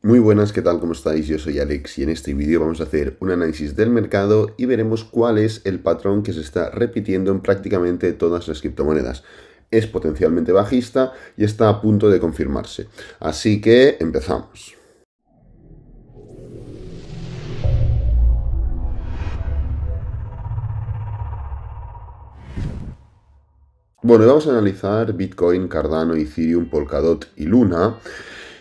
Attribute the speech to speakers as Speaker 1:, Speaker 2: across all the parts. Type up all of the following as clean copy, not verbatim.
Speaker 1: Muy buenas, ¿qué tal? ¿Cómo estáis? Yo soy Alex y en este vídeo vamos a hacer un análisis del mercado y veremos cuál es el patrón que se está repitiendo en prácticamente todas las criptomonedas. Es potencialmente bajista y está a punto de confirmarse. Así que empezamos. Bueno, vamos a analizar Bitcoin, Cardano, Ethereum, Polkadot y Luna.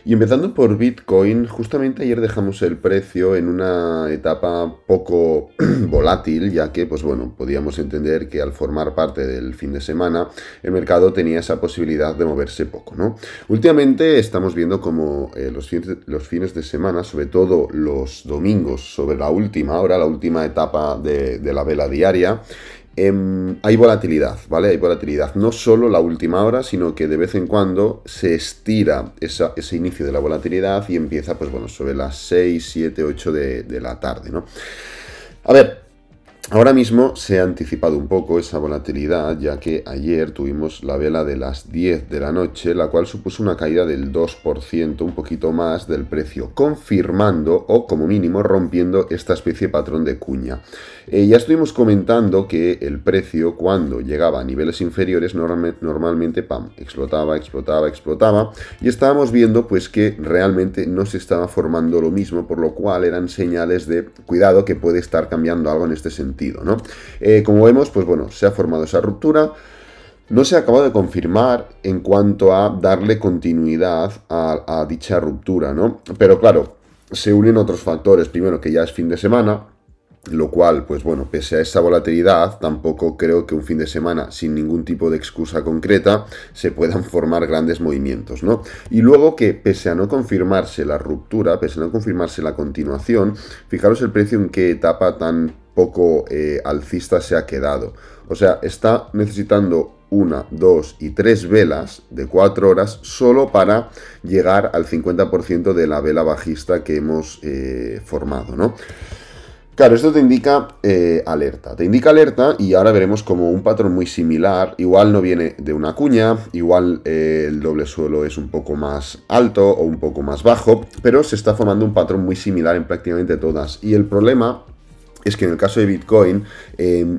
Speaker 1: Y empezando por Bitcoin, justamente ayer dejamos el precio en una etapa poco volátil, ya que, pues bueno, podíamos entender que al formar parte del fin de semana, el mercado tenía esa posibilidad de moverse poco, ¿no? Últimamente estamos viendo como los fines de semana, sobre todo los domingos, sobre la última hora, la última etapa de la vela diaria, hay volatilidad, ¿vale? Hay volatilidad. No solo la última hora, sino que de vez en cuando se estira ese inicio de la volatilidad y empieza, pues bueno, sobre las 6, 7, 8 de la tarde, ¿no? A ver, ahora mismo se ha anticipado un poco esa volatilidad, ya que ayer tuvimos la vela de las 10 de la noche, la cual supuso una caída del 2%, un poquito más del precio, confirmando o como mínimo rompiendo esta especie de patrón de cuña. Ya estuvimos comentando que el precio cuando llegaba a niveles inferiores normalmente explotaba y estábamos viendo pues que realmente no se estaba formando lo mismo, por lo cual eran señales de cuidado que puede estar cambiando algo en este sentido, ¿no? Como vemos, pues bueno, se ha formado esa ruptura. No se ha acabado de confirmar en cuanto a darle continuidad a dicha ruptura, ¿no? Pero claro, se unen otros factores. Primero, que ya es fin de semana, lo cual, pues bueno, pese a esa volatilidad, tampoco creo que un fin de semana sin ningún tipo de excusa concreta se puedan formar grandes movimientos, ¿no? Y luego que pese a no confirmarse la ruptura, pese a no confirmarse la continuación, fijaros el precio en qué etapa tan poco alcista se ha quedado. O sea, está necesitando 1, 2 y 3 velas de 4 horas solo para llegar al 50% de la vela bajista que hemos formado, ¿no? Claro, esto te indica alerta y ahora veremos como un patrón muy similar, igual no viene de una cuña, igual el doble suelo es un poco más alto o un poco más bajo, pero se está formando un patrón muy similar en prácticamente todas. Y el problema es que en el caso de Bitcoin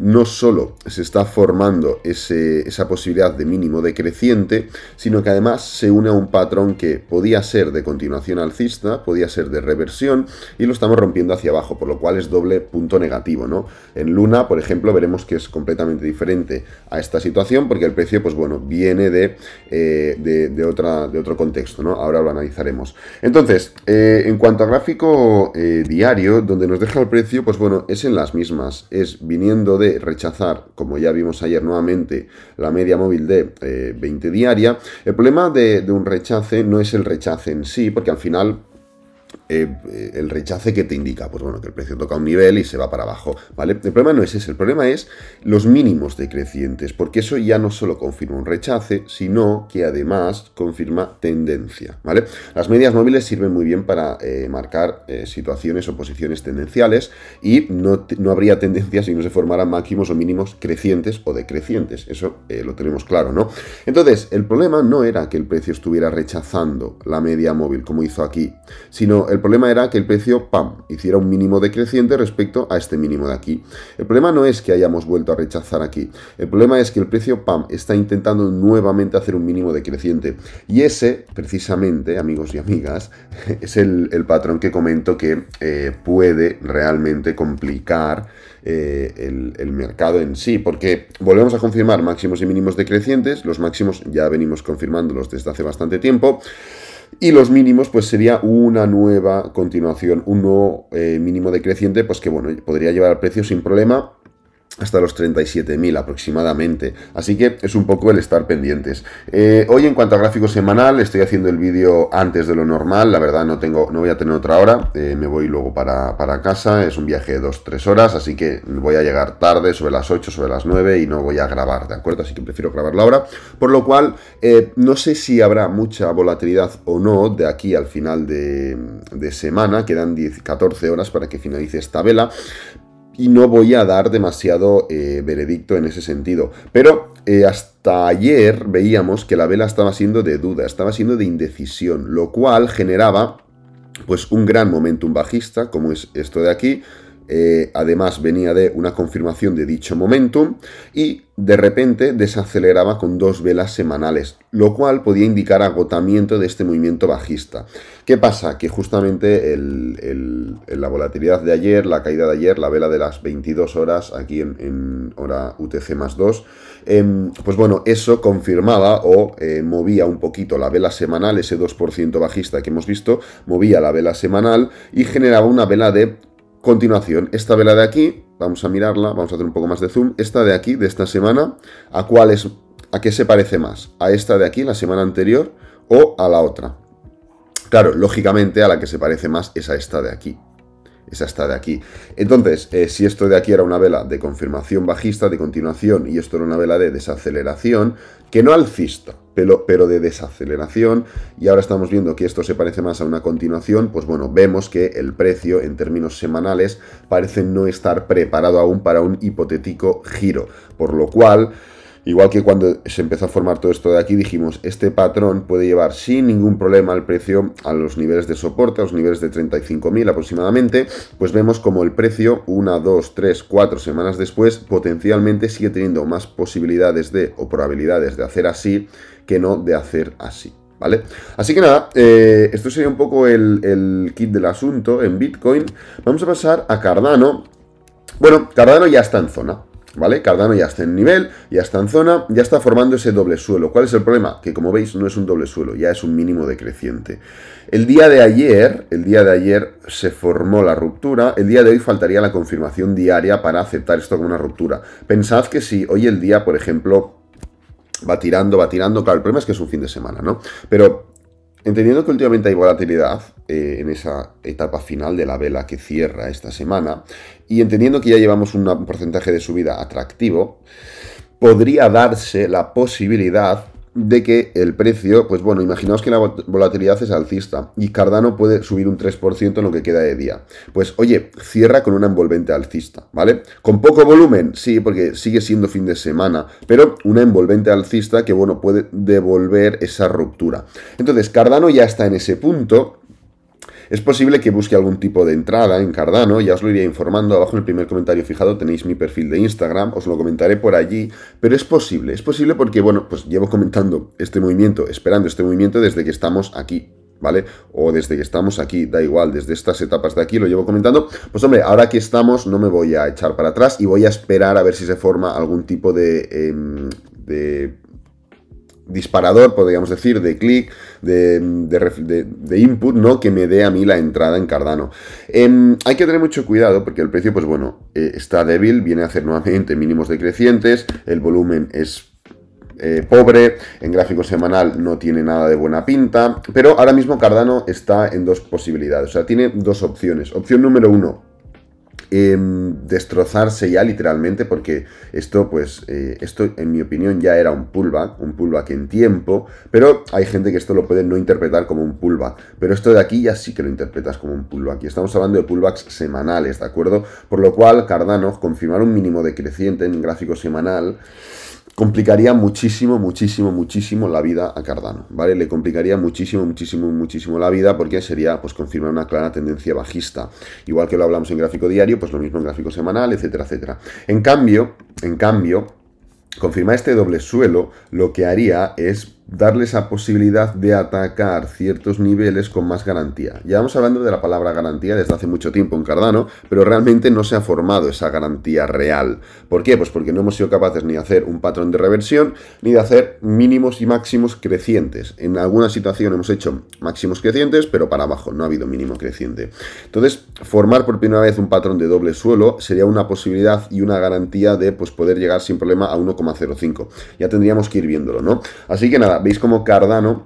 Speaker 1: no solo se está formando esa posibilidad de mínimo decreciente, sino que además se une a un patrón que podía ser de continuación alcista, podía ser de reversión, y lo estamos rompiendo hacia abajo, por lo cual es doble punto negativo, ¿no? En Luna, por ejemplo, veremos que es completamente diferente a esta situación, porque el precio, pues bueno, viene de otro contexto, ¿no? Ahora lo analizaremos. Entonces, en cuanto a gráfico diario, donde nos deja el precio, pues bueno, es en las mismas, es viniendo de rechazar, como ya vimos ayer nuevamente, la media móvil de 20 diaria. El problema de un rechace no es el rechace en sí, porque al final el rechace que te indica, pues bueno, que el precio toca un nivel y se va para abajo, ¿vale? El problema no es ese, el problema es los mínimos decrecientes, porque eso ya no solo confirma un rechace, sino que además confirma tendencia, ¿vale? Las medias móviles sirven muy bien para marcar situaciones o posiciones tendenciales y no habría tendencia si no se formaran máximos o mínimos crecientes o decrecientes, eso lo tenemos claro, ¿no? Entonces, el problema no era que el precio estuviera rechazando la media móvil como hizo aquí, sino el problema era que el precio, hiciera un mínimo decreciente respecto a este mínimo de aquí. El problema no es que hayamos vuelto a rechazar aquí. El problema es que el precio, está intentando nuevamente hacer un mínimo decreciente. Y ese, precisamente, amigos y amigas, es el patrón que comento que puede realmente complicar el mercado en sí, porque volvemos a confirmar máximos y mínimos decrecientes. Los máximos ya venimos confirmándolos desde hace bastante tiempo. Y los mínimos, pues sería una nueva continuación, un nuevo mínimo decreciente, pues que bueno, podría llevar al precio sin problema hasta los 37.000 aproximadamente, así que es un poco el estar pendientes. Hoy en cuanto a gráfico semanal, estoy haciendo el vídeo antes de lo normal, la verdad no voy a tener otra hora, me voy luego para casa, es un viaje de 2-3 horas, así que voy a llegar tarde, sobre las 8, sobre las 9 y no voy a grabar, ¿de acuerdo? Así que prefiero grabarla ahora, por lo cual no sé si habrá mucha volatilidad o no de aquí al final de semana, quedan 14 horas para que finalice esta vela, y no voy a dar demasiado veredicto en ese sentido. Pero hasta ayer veíamos que la vela estaba siendo de duda, estaba siendo de indecisión, lo cual generaba pues un gran momentum bajista, como es esto de aquí. Además venía de una confirmación de dicho momentum y de repente desaceleraba con 2 velas semanales, lo cual podía indicar agotamiento de este movimiento bajista. ¿Qué pasa? Que justamente la volatilidad de ayer, la caída de ayer, la vela de las 22 horas, aquí en hora UTC más 2, pues bueno, eso confirmaba o movía un poquito la vela semanal, ese 2% bajista que hemos visto, movía la vela semanal y generaba una vela de continuación. Esta vela de aquí, vamos a mirarla, vamos a hacer un poco más de zoom. Esta de aquí, de esta semana, ¿a qué se parece más? ¿A esta de aquí, la semana anterior, o a la otra? Claro, lógicamente a la que se parece más es a esta de aquí. Es esta de aquí. Entonces, si esto de aquí era una vela de confirmación bajista, de continuación, y esto era una vela de desaceleración, que no alcista, pero de desaceleración, y ahora estamos viendo que esto se parece más a una continuación, pues bueno, vemos que el precio en términos semanales parece no estar preparado aún para un hipotético giro, por lo cual, igual que cuando se empezó a formar todo esto de aquí, dijimos, este patrón puede llevar sin ningún problema el precio a los niveles de soporte, a los niveles de 35.000 aproximadamente, pues vemos como el precio, 1, 2, 3, 4 semanas después, potencialmente sigue teniendo más posibilidades o probabilidades de hacer así que no de hacer así. ¿Vale? Así que nada, esto sería un poco el kit del asunto en Bitcoin. Vamos a pasar a Cardano. Bueno, Cardano ya está en zona, ¿vale? Cardano ya está en nivel, ya está en zona, ya está formando ese doble suelo. ¿Cuál es el problema? Que como veis no es un doble suelo, ya es un mínimo decreciente. El día de ayer se formó la ruptura, el día de hoy faltaría la confirmación diaria para aceptar esto como una ruptura. Pensad que si hoy el día, por ejemplo, va tirando, claro, el problema es que es un fin de semana, ¿no? Pero entendiendo que últimamente hay volatilidad en esa etapa final de la vela que cierra esta semana, y entendiendo que ya llevamos un porcentaje de subida atractivo, podría darse la posibilidad de que el precio, pues bueno, imaginaos que la volatilidad es alcista y Cardano puede subir un 3% en lo que queda de día. Pues oye, cierra con una envolvente alcista, ¿vale? Con poco volumen, sí, porque sigue siendo fin de semana, pero una envolvente alcista que, bueno, puede devolver esa ruptura. Entonces, Cardano ya está en ese punto. Es posible que busque algún tipo de entrada en Cardano, ya os lo iría informando, abajo en el primer comentario fijado tenéis mi perfil de Instagram, os lo comentaré por allí, pero es posible porque, bueno, pues llevo comentando este movimiento, esperando este movimiento desde que estamos aquí, ¿vale? O desde que estamos aquí, da igual, desde estas etapas de aquí lo llevo comentando, pues hombre, ahora que estamos no me voy a echar para atrás y voy a esperar a ver si se forma algún tipo de disparador, podríamos decir, de clic, de input, ¿no? Que me dé a mí la entrada en Cardano. Hay que tener mucho cuidado porque el precio, pues bueno, está débil, viene a hacer nuevamente mínimos decrecientes, el volumen es pobre, en gráfico semanal no tiene nada de buena pinta, pero ahora mismo Cardano está en dos posibilidades, o sea, tiene dos opciones. Opción número 1, destrozarse ya literalmente, porque esto, pues, esto en mi opinión ya era un pullback en tiempo, pero hay gente que esto lo puede no interpretar como un pullback, pero esto de aquí ya sí que lo interpretas como un pullback, y estamos hablando de pullbacks semanales, ¿de acuerdo? Por lo cual, Cardano, confirmar un mínimo decreciente en gráfico semanal, complicaría muchísimo la vida a Cardano, ¿vale? Le complicaría muchísimo la vida porque sería, pues, confirmar una clara tendencia bajista. Igual que lo hablamos en gráfico diario, pues lo mismo en gráfico semanal, etcétera, etcétera. En cambio, confirmar este doble suelo lo que haría es darle esa posibilidad de atacar ciertos niveles con más garantía. Ya vamos hablando de la palabra garantía desde hace mucho tiempo en Cardano, pero realmente no se ha formado esa garantía real. ¿Por qué? Pues porque no hemos sido capaces ni de hacer un patrón de reversión, ni de hacer mínimos y máximos crecientes. En alguna situación hemos hecho máximos crecientes, pero para abajo, no ha habido mínimo creciente. Entonces, formar por primera vez un patrón de doble suelo sería una posibilidad y una garantía de, pues, poder llegar sin problema a 1,05. Ya tendríamos que ir viéndolo, ¿no? Así que nada, veis como Cardano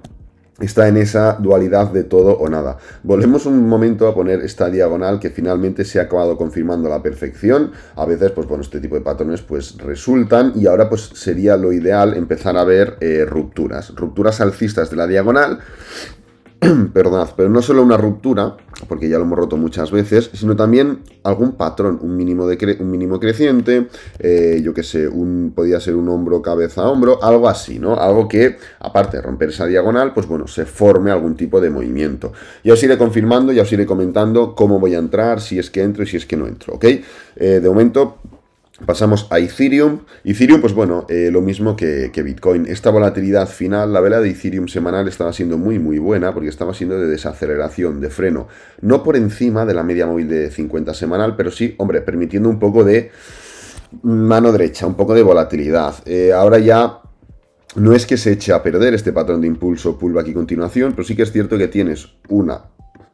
Speaker 1: está en esa dualidad de todo o nada. Volvemos un momento a poner esta diagonal que finalmente se ha acabado confirmando a la perfección. A veces, pues bueno, este tipo de patrones pues resultan, y ahora pues sería lo ideal empezar a ver rupturas alcistas de la diagonal. Perdonad, pero no solo una ruptura, porque ya lo hemos roto muchas veces, sino también algún patrón, un mínimo creciente, yo que sé, podía ser un hombro, cabeza, hombro, algo así, ¿no? Algo que, aparte de romper esa diagonal, pues bueno, se forme algún tipo de movimiento. Ya os iré confirmando, ya os iré comentando cómo voy a entrar, si es que entro y si es que no entro, ¿ok? De momento... Pasamos a Ethereum. Ethereum, pues bueno, lo mismo que Bitcoin. Esta volatilidad final, la vela de Ethereum semanal estaba siendo muy buena porque estaba siendo de desaceleración, de freno. No por encima de la media móvil de 50 semanal, pero sí, hombre, permitiendo un poco de mano derecha, un poco de volatilidad. Ahora ya... No es que se eche a perder este patrón de impulso, pullback y continuación, pero sí que es cierto que tienes 1,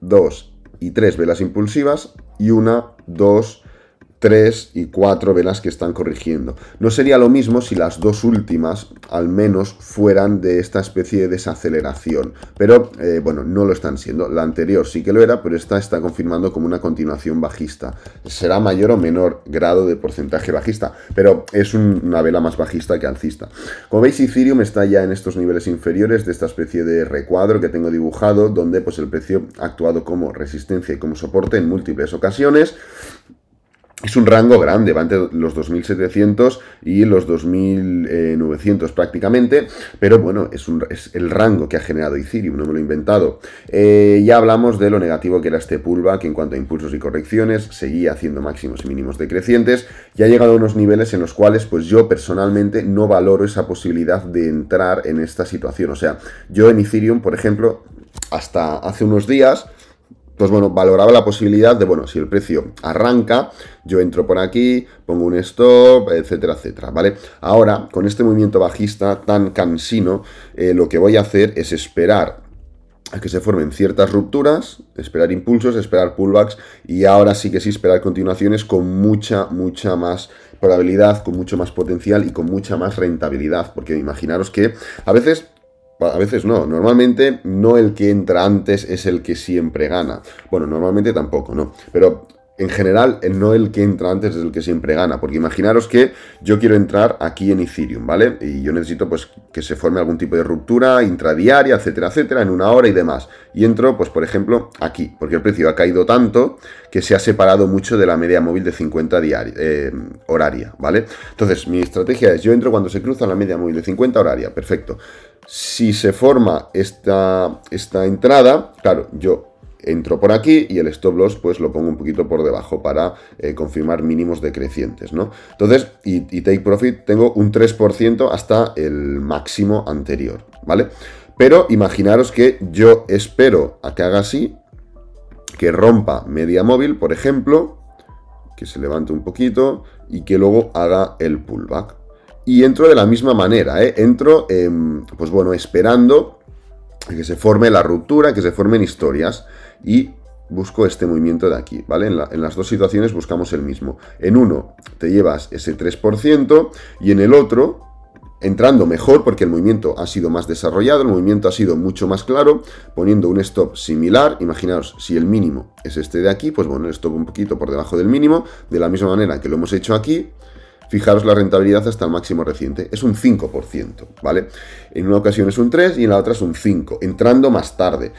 Speaker 1: 2 y 3 velas impulsivas y 1, 2, 3 y 4 velas que están corrigiendo. No sería lo mismo si las dos últimas al menos fueran de esta especie de desaceleración, pero bueno, no lo están siendo. La anterior sí que lo era, pero esta está confirmando como una continuación bajista. Será mayor o menor grado de porcentaje bajista, pero es una vela más bajista que alcista. Como veis, Ethereum está ya en estos niveles inferiores de esta especie de recuadro que tengo dibujado, donde pues el precio ha actuado como resistencia y como soporte en múltiples ocasiones. Es un rango grande, va entre los 2.700 y los 2.900 prácticamente, pero bueno, es el rango que ha generado Ethereum, no me lo he inventado. Ya hablamos de lo negativo que era este pullback en cuanto a impulsos y correcciones, seguía haciendo máximos y mínimos decrecientes, y ha llegado a unos niveles en los cuales pues yo personalmente no valoro esa posibilidad de entrar en esta situación. O sea, yo en Ethereum, por ejemplo, hasta hace unos días... Pues bueno, valoraba la posibilidad de, bueno, si el precio arranca, yo entro por aquí, pongo un stop, etcétera, etcétera, ¿vale? Ahora, con este movimiento bajista tan cansino, lo que voy a hacer es esperar a que se formen ciertas rupturas, esperar impulsos, esperar pullbacks, y ahora sí que sí esperar continuaciones con mucha más probabilidad, con mucho más potencial y con mucha más rentabilidad, porque imaginaros que a veces no, normalmente no el que entra antes es el que siempre gana. Bueno, normalmente tampoco, ¿no? Pero en general, no el que entra antes es el que siempre gana. Porque imaginaros que yo quiero entrar aquí en Ethereum, ¿vale? Y yo necesito pues que se forme algún tipo de ruptura intradiaria, etcétera, etcétera, en una hora y demás. Y entro, pues por ejemplo, aquí, porque el precio ha caído tanto que se ha separado mucho de la media móvil de 50 horaria, ¿vale? Entonces, mi estrategia es, yo entro cuando se cruza la media móvil de 50 horaria, perfecto. Si se forma esta entrada, claro, yo entro por aquí y el stop loss pues lo pongo un poquito por debajo para confirmar mínimos decrecientes, ¿no? Entonces, y take profit tengo un 3% hasta el máximo anterior, ¿vale? Pero imaginaros que yo espero a que haga así, que rompa media móvil, por ejemplo, que se levante un poquito y que luego haga el pullback. Y entro de la misma manera, entro, pues bueno, esperando que se forme la ruptura, que se formen historias, y busco este movimiento de aquí, ¿vale? En las dos situaciones buscamos el mismo. En uno te llevas ese 3% y en el otro, entrando mejor porque el movimiento ha sido más desarrollado, el movimiento ha sido mucho más claro, poniendo un stop similar. Imaginaos, si el mínimo es este de aquí, pues bueno, el stop un poquito por debajo del mínimo, de la misma manera que lo hemos hecho aquí. Fijaros la rentabilidad hasta el máximo reciente, es un 5%, ¿vale? En una ocasión es un 3 y en la otra es un 5, entrando más tarde.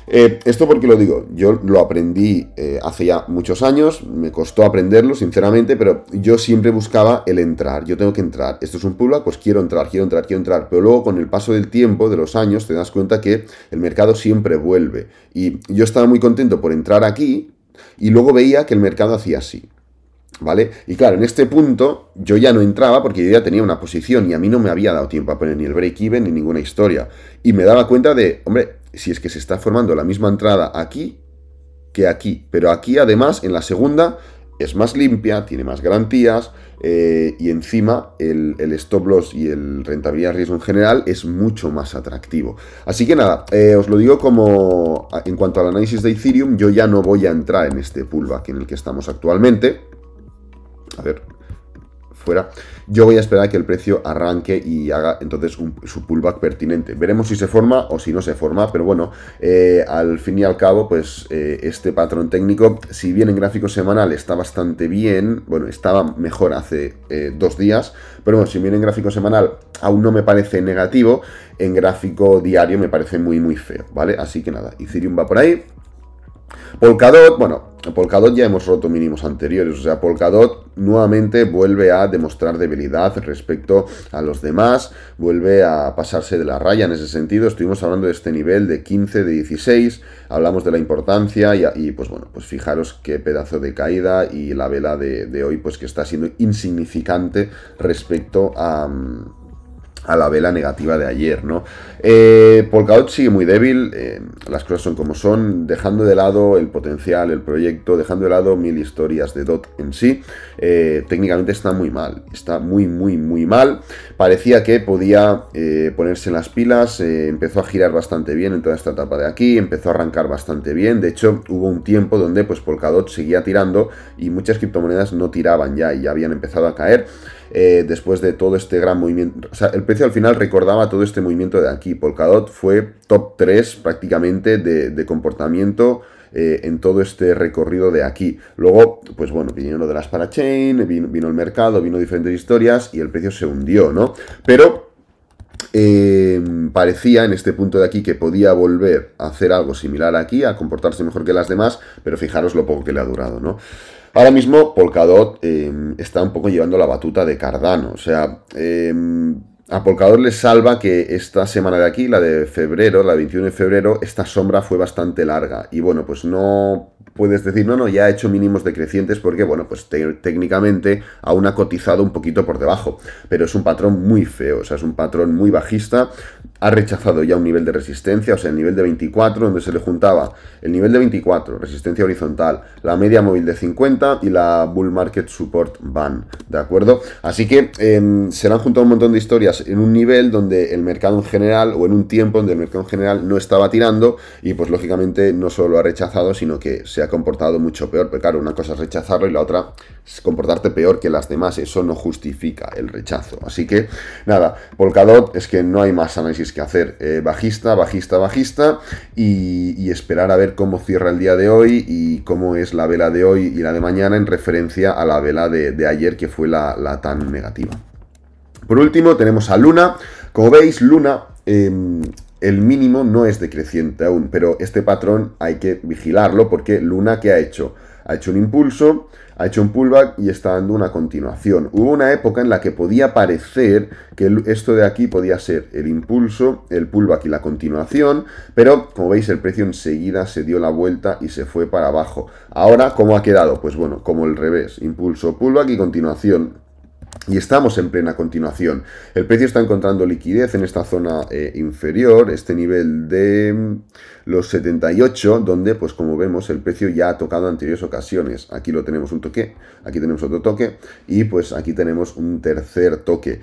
Speaker 1: Esto porque lo digo, yo lo aprendí hace ya muchos años, me costó aprenderlo sinceramente, pero yo siempre buscaba el entrar, yo tengo que entrar, esto es un pullback, pues quiero entrar, pero luego con el paso del tiempo, de los años, te das cuenta que el mercado siempre vuelve, y yo estaba muy contento por entrar aquí, y luego veía que el mercado hacía así, ¿vale? Y claro, en este punto yo ya no entraba porque yo ya tenía una posición y a mí no me había dado tiempo a poner ni el break-even ni ninguna historia. Y me daba cuenta de, hombre, si es que se está formando la misma entrada aquí que aquí, pero aquí además en la segunda es más limpia, tiene más garantías y encima el stop loss y el rentabilidad riesgo en general es mucho más atractivo. Así que nada, os lo digo como en cuanto al análisis de Ethereum, yo ya no voy a entrar en este pullback en el que estamos actualmente. A ver, fuera. Yo voy a esperar a que el precio arranque y haga entonces su pullback pertinente. Veremos si se forma o si no se forma, pero bueno, al fin y al cabo, pues este patrón técnico, si bien en gráfico semanal está bastante bien, bueno, estaba mejor hace 2 días, pero bueno, si bien en gráfico semanal aún no me parece negativo, en gráfico diario me parece muy muy feo, ¿vale? Así que nada, Ethereum va por ahí. Polkadot, bueno, Polkadot ya hemos roto mínimos anteriores, o sea, Polkadot nuevamente vuelve a demostrar debilidad respecto a los demás, vuelve a pasarse de la raya en ese sentido. Estuvimos hablando de este nivel de 15, de 16, hablamos de la importancia y pues bueno, pues fijaros qué pedazo de caída y la vela de hoy pues que está siendo insignificante respecto a la vela negativa de ayer, ¿no? Polkadot sigue muy débil, las cosas son como son, dejando de lado el potencial, el proyecto, dejando de lado mil historias de DOT en sí. Técnicamente está muy mal, está muy mal. Parecía que podía ponerse en las pilas, empezó a girar bastante bien en toda esta etapa de aquí, empezó a arrancar bastante bien. De hecho, hubo un tiempo donde pues Polkadot seguía tirando y muchas criptomonedas no tiraban ya y ya habían empezado a caer. Después de todo este gran movimiento, o sea, el precio al final recordaba todo este movimiento de aquí. Polkadot fue top 3 prácticamente de comportamiento en todo este recorrido de aquí. Luego, pues bueno, vinieron lo de las parachain, vino el mercado, vino diferentes historias y el precio se hundió, ¿no? Pero parecía en este punto de aquí que podía volver a hacer algo similar aquí, a comportarse mejor que las demás, pero fijaros lo poco que le ha durado, ¿no? Ahora mismo Polkadot está un poco llevando la batuta de Cardano, o sea, a Polkadot le salva que esta semana de aquí, la de febrero, la 21 de febrero, esta sombra fue bastante larga y bueno, pues no puedes decir, no, ya ha hecho mínimos decrecientes porque, bueno, pues técnicamente aún ha cotizado un poquito por debajo, pero es un patrón muy feo, o sea, es un patrón muy bajista, ha rechazado ya un nivel de resistencia, o sea, el nivel de 24, donde se le juntaba el nivel de 24, resistencia horizontal, la media móvil de 50 y la Bull Market Support Band, ¿de acuerdo? Así que se le han juntado un montón de historias en un nivel donde el mercado en general, o en un tiempo donde el mercado en general no estaba tirando, y pues lógicamente no solo lo ha rechazado, sino que se ha comportado mucho peor, pero claro, una cosa es rechazarlo y la otra es comportarte peor que las demás, eso no justifica el rechazo. Así que, nada, Polkadot es que no hay más análisis que hacer, bajista y esperar a ver cómo cierra el día de hoy y cómo es la vela de hoy y la de mañana en referencia a la vela de ayer que fue la tan negativa. Por último tenemos a Luna. Como veis, Luna, el mínimo no es decreciente aún, pero este patrón hay que vigilarlo porque Luna, ¿qué ha hecho? Ha hecho un impulso, ha hecho un pullback y está dando una continuación. Hubo una época en la que podía parecer que esto de aquí podía ser el impulso, el pullback y la continuación, pero como veis el precio enseguida se dio la vuelta y se fue para abajo. Ahora, ¿cómo ha quedado? Pues bueno, como el revés, impulso, pullback y continuación. Y estamos en plena continuación. El precio está encontrando liquidez en esta zona inferior, este nivel de los 78, donde, pues como vemos, el precio ya ha tocado en anteriores ocasiones. Aquí lo tenemos un toque, aquí tenemos otro toque, y pues aquí tenemos un tercer toque.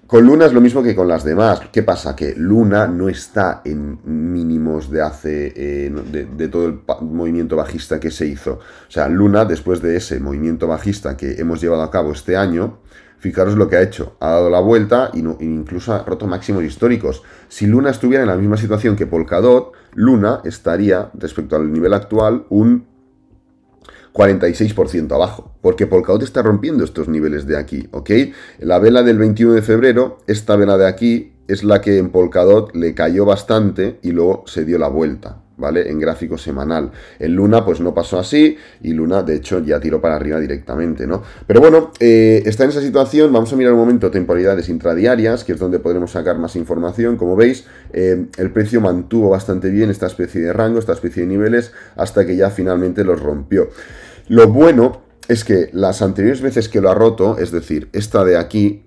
Speaker 1: Con Luna es lo mismo que con las demás. ¿Qué pasa? Que Luna no está en mínimos de hace de todo el movimiento bajista que se hizo. O sea, Luna, después de ese movimiento bajista que hemos llevado a cabo este año, fijaros lo que ha hecho. Ha dado la vuelta e incluso ha roto máximos históricos. Si Luna estuviera en la misma situación que Polkadot, Luna estaría, respecto al nivel actual, un 46% abajo, porque Polkadot está rompiendo estos niveles de aquí, ¿ok? La vela del 21 de febrero, esta vela de aquí, es la que en Polkadot le cayó bastante y luego se dio la vuelta, ¿vale? En gráfico semanal. En Luna pues no pasó así y Luna de hecho ya tiró para arriba directamente, ¿no? Pero bueno, está en esa situación. Vamos a mirar un momento temporalidades intradiarias, que es donde podremos sacar más información. Como veis, el precio mantuvo bastante bien esta especie de rango, esta especie de niveles, hasta que ya finalmente los rompió. Lo bueno es que las anteriores veces que lo ha roto, es decir, esta de aquí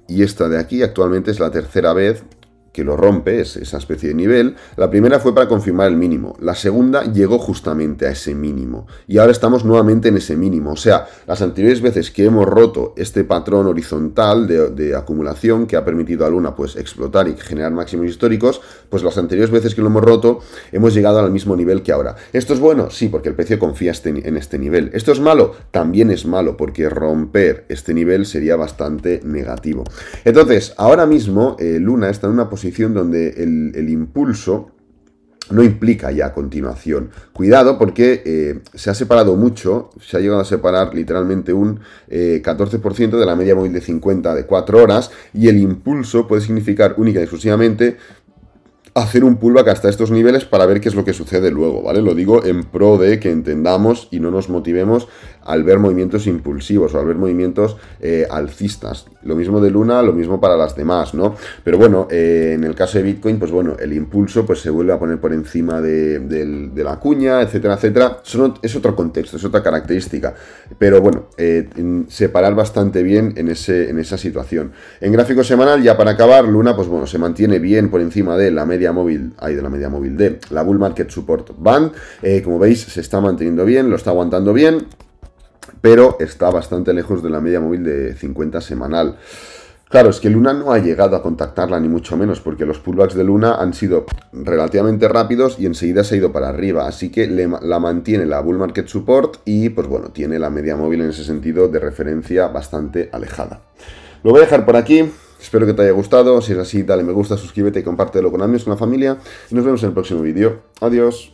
Speaker 1: y esta de aquí, actualmente es la tercera vez, que lo rompe, es esa especie de nivel. La primera fue para confirmar el mínimo. La segunda llegó justamente a ese mínimo. Y ahora estamos nuevamente en ese mínimo. O sea, las anteriores veces que hemos roto este patrón horizontal de acumulación que ha permitido a Luna pues explotar y generar máximos históricos, pues las anteriores veces que lo hemos roto hemos llegado al mismo nivel que ahora. ¿Esto es bueno? Sí, porque el precio confía en este nivel. ¿Esto es malo? También es malo, porque romper este nivel sería bastante negativo. Entonces, ahora mismo Luna está en una posición donde el impulso no implica ya continuación. Cuidado porque se ha separado mucho, se ha llegado a separar literalmente un 14% de la media móvil de 50 de 4 horas y el impulso puede significar única y exclusivamente hacer un pullback hasta estos niveles para ver qué es lo que sucede luego, ¿vale? Lo digo en pro de que entendamos y no nos motivemos al ver movimientos impulsivos o al ver movimientos alcistas. Lo mismo de Luna, lo mismo para las demás, ¿no? Pero bueno, en el caso de Bitcoin, pues bueno, el impulso pues se vuelve a poner por encima de la cuña, etcétera, etcétera. Es otro contexto, es otra característica. Pero bueno, separar bastante bien en esa situación. En gráfico semanal, ya para acabar, Luna, pues bueno, se mantiene bien por encima de la media móvil de la Bull Market Support Band. Como veis, se está manteniendo bien, lo está aguantando bien, pero está bastante lejos de la media móvil de 50 semanal. Claro, es que Luna no ha llegado a contactarla ni mucho menos, porque los pullbacks de Luna han sido relativamente rápidos y enseguida se ha ido para arriba, así que la mantiene la Bull Market Support y pues bueno, tiene la media móvil en ese sentido de referencia bastante alejada. Lo voy a dejar por aquí. Espero que te haya gustado. Si es así, dale me gusta, suscríbete y compártelo con amigos, con la familia. Y nos vemos en el próximo vídeo. Adiós.